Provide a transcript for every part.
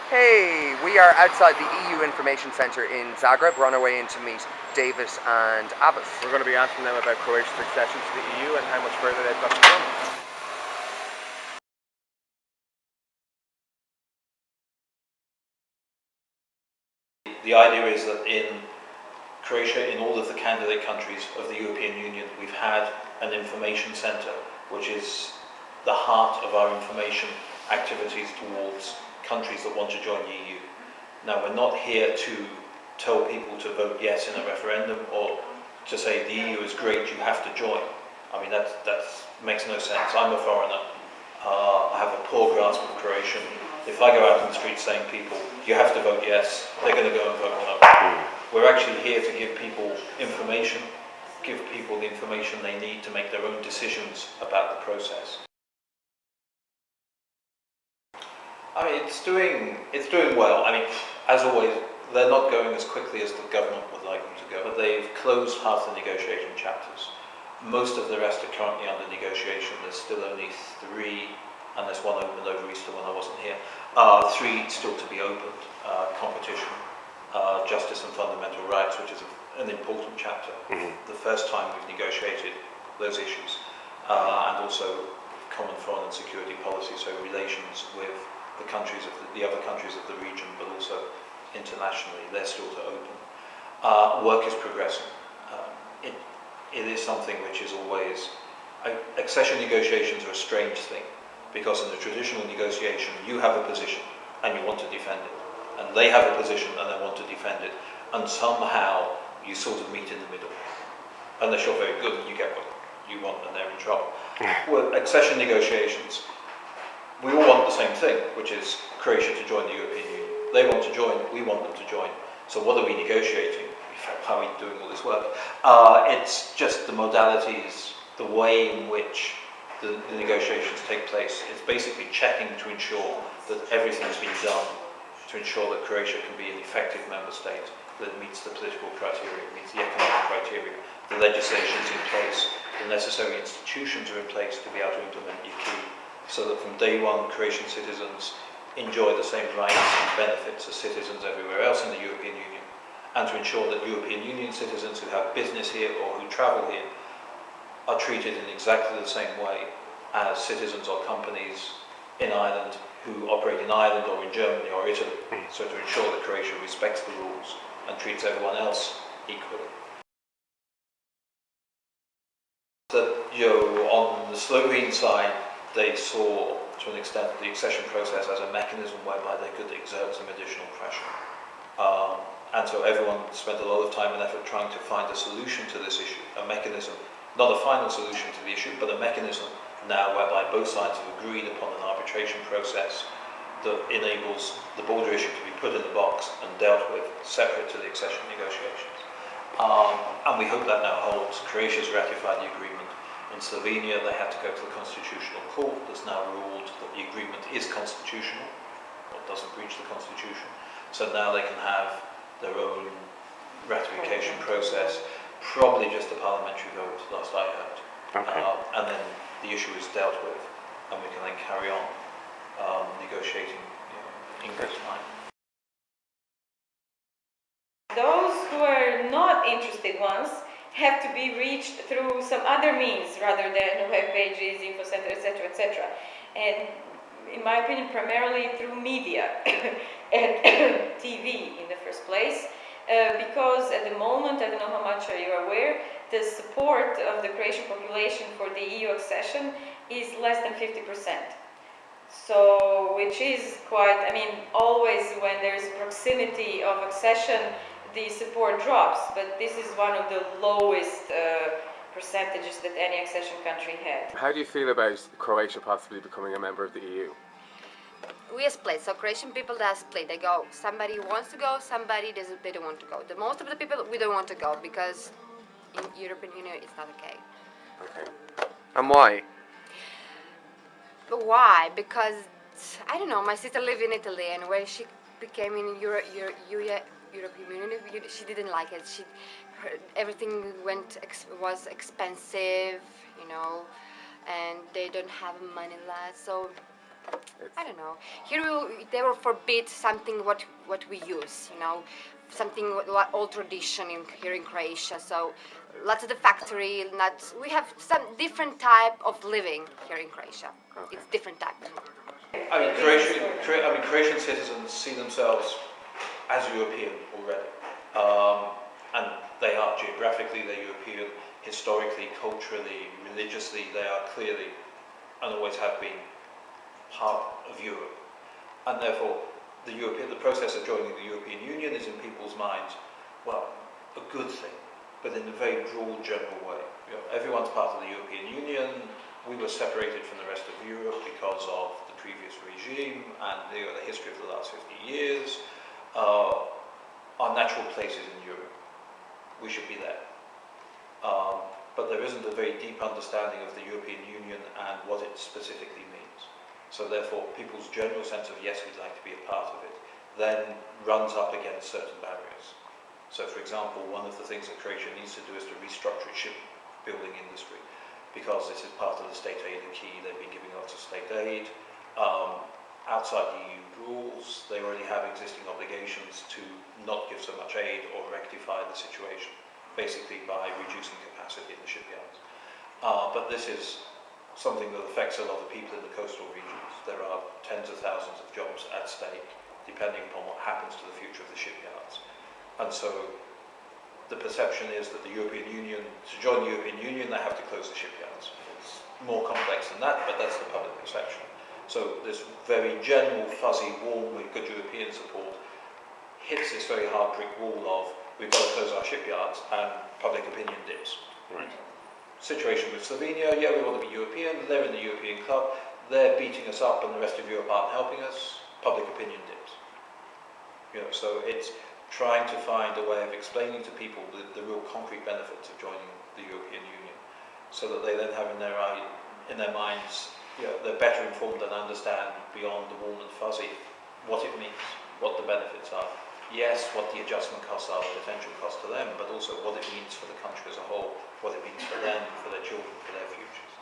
Hey, we are outside the EU Information Centre in Zagreb. We're on our way in to meet David and Abbas. We're going to be asking them about Croatia's accession to the EU and how much further they've got to come. The idea is that in Croatia, in all of the candidate countries of the European Union, we've had an information centre, which is the heart of our information activities towards countries that want to join the EU. Now, we're not here to tell people to vote yes in a referendum or to say the EU is great, you have to join. I mean, that makes no sense. I'm a foreigner. I have a poor grasp of Croatian. If I go out in the street saying people, you have to vote yes, they're going to go and vote no. We're actually here to give people information, give people the information they need to make their own decisions about the process. I mean, it's doing well. I mean, as always, they're not going as quickly as the government would like them to go, but they've closed half the negotiating chapters. Most of the rest are currently under negotiation. There's still only 3, and there's one opened over Easter when I wasn't here. 3 still to be opened. Competition, justice and fundamental rights, which is an important chapter. The first time we've negotiated those issues. And also common foreign and security policy, so relations with the countries of the other countries of the region, but also internationally, they're still to open. Work is progressing. It is something which is always... accession negotiations are a strange thing, because in the traditional negotiation, you have a position and you want to defend it, and they have a position and they want to defend it, and somehow you sort of meet in the middle. Unless you're very good and you get what you want and they're in trouble. Well, accession negotiations, we all want the same thing, which is Croatia to join the European Union. They want to join, we want them to join. So what are we negotiating? In fact, how are we doing all this work? It's just the modalities, the way in which the negotiations take place. It's basically checking to ensure that everything's been done to ensure that Croatia can be an effective member state, that it meets the political criteria, it meets the economic criteria, the legislation's in place, the necessary institutions are in place to be able to implement the acquis, so that from day one Croatian citizens enjoy the same rights and benefits as citizens everywhere else in the European Union, and to ensure that European Union citizens who have business here or who travel here are treated in exactly the same way as citizens or companies in Ireland who operate in Ireland or in Germany or Italy. So to ensure that Croatia respects the rules and treats everyone else equally. That, on the Slovene side, they saw, to an extent, the accession process as a mechanism whereby they could exert some additional pressure. And so everyone spent a lot of time and effort trying to find a solution to this issue, a mechanism, not a final solution to the issue, but a mechanism now whereby both sides have agreed upon an arbitration process that enables the border issue to be put in the box and dealt with separate to the accession negotiations. And we hope that now holds. Croatia's ratified the agreement. In Slovenia, they had to go to the Constitutional Court that's now ruled that the agreement is constitutional, or doesn't breach the Constitution. So now they can have their own ratification process, probably just a parliamentary vote, last I heard. Okay. And then the issue is dealt with, and we can then carry on negotiating in good time. Those who are not interested ones have to be reached through some other means rather than web pages, info center, etc., etc. And in my opinion, primarily through media and TV in the first place, because at the moment, I don't know how much you are aware, the support of the Croatian population for the EU accession is less than 50%. So, which is quite, I mean, always when there's proximity of accession, the support drops, but this is one of the lowest percentages that any accession country had. How do you feel about Croatia possibly becoming a member of the EU? We are split, so Croatian people are split. They go, somebody wants to go, somebody doesn't, they don't want to go. The most of the people, we don't want to go because in European Union it's not okay. Okay. And why? But why? Because, I don't know, my sister lived in Italy and when she became in European Union, she didn't like it. Everything was expensive, and they don't have money left. So I don't know. Here they will forbid something what we use, you know, something old tradition here in Croatia. So lots of the factory, we have some different type of living here in Croatia. Okay. It's different type. I mean, Croatian citizens see themselves as European already, and they are geographically, they're European, historically, culturally, religiously, they are clearly and always have been part of Europe, and therefore the process of joining the European Union is in people's minds, well, a good thing, but in a very broad, general way. You know, everyone's part of the European Union. We were separated from the rest of Europe because of the previous regime and the history of the last 50 years. Our natural place is in Europe. We should be there. But there isn't a very deep understanding of the European Union and what it specifically means. So therefore, people's general sense of, yes, we'd like to be a part of it, then runs up against certain barriers. So for example, one of the things that Croatia needs to do is to restructure its shipbuilding industry, because this is part of the state aid acquis. They've been giving lots of state aid. Outside the EU rules, they already have existing obligations to not give so much aid or rectify the situation, basically by reducing capacity in the shipyards. But this is something that affects a lot of people in the coastal regions. There are tens of thousands of jobs at stake, depending upon what happens to the future of the shipyards. And so the perception is that the European Union, to join the European Union, they have to close the shipyards. It's more complex than that, but that's the public perception. So this very general, fuzzy, warm, with good European support hits this very hard brick wall of, we've got to close our shipyards, and public opinion dips. Right. Situation with Slovenia, yeah, we want to be European, they're in the European club, they're beating us up and the rest of Europe aren't helping us, public opinion dips. You know, so it's trying to find a way of explaining to people the real concrete benefits of joining the European Union, so that they then have in their minds, you know, they're better informed and understand beyond the warm and fuzzy what it means, what the benefits are. Yes, what the adjustment costs are, the potential cost to them, but also what it means for the country as a whole, what it means for them, for their children, for their futures.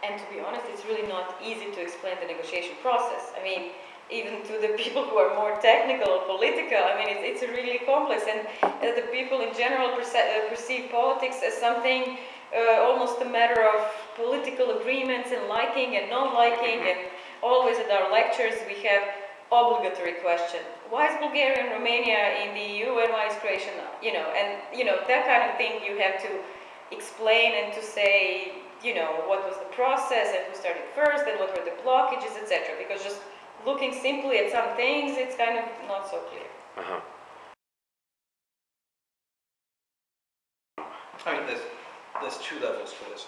And to be honest, it's really not easy to explain the negotiation process. I mean, even to the people who are more technical or political, I mean, it's really complex, and the people in general perceive politics as something almost a matter of political agreements and liking and non-liking, and always at our lectures we have obligatory question: why is Bulgaria and Romania in the EU and why is Croatia not? You know, and you know, that kind of thing you have to explain and to say, you know, what was the process and who started first and what were the blockages, etc. Because just looking simply at some things, it's kind of not so clear. Uh-huh. I mean, there's two levels to this.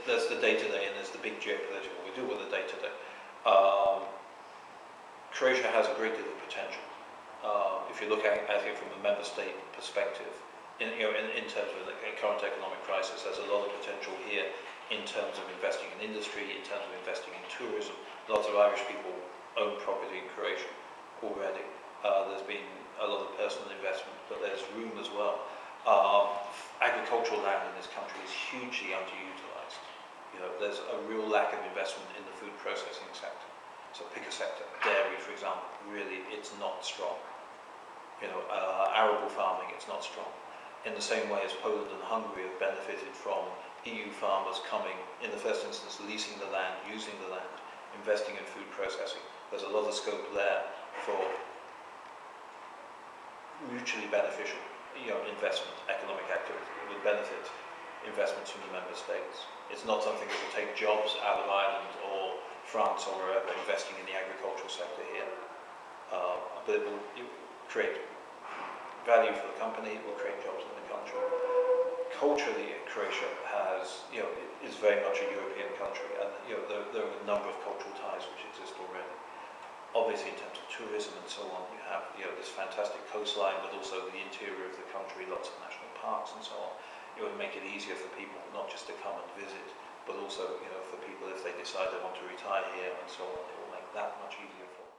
There's the day-to-day and there's the big geopolitical. We deal with the day-to-day. Croatia has a great deal of potential. If you look at it from a member state perspective, in terms of the current economic crisis, there's a lot of potential here in terms of investing in industry, in terms of investing in tourism. Lots of Irish people own property in Croatia already. There's been a lot of personal investment, but there's room as well. Agricultural land in this country is hugely underutilized. You know, there's a real lack of investment in the food processing sector. So pick a sector, dairy, for example, really it's not strong. You know, arable farming, it's not strong. In the same way as Poland and Hungary have benefited from EU farmers coming, in the first instance, leasing the land, using the land, investing in food processing. There's a lot of scope there for mutually beneficial, you know, investment, economic activity. It would benefit investments from the member states. It's not something that will take jobs out of Ireland or France or wherever, investing in the agricultural sector here. But it will create value for the company, it will create jobs in the country. Culturally, Croatia has, you know, is very much a European country, and you know, there are a number of cultural ties which exist already. Obviously, in terms of tourism and so on, you have, you know, this fantastic coastline, but also the interior of the country, lots of national parks and so on. It would make it easier for people not just to come and visit, but also, you know, for people if they decide they want to retire here and so on, it will make that much easier for them.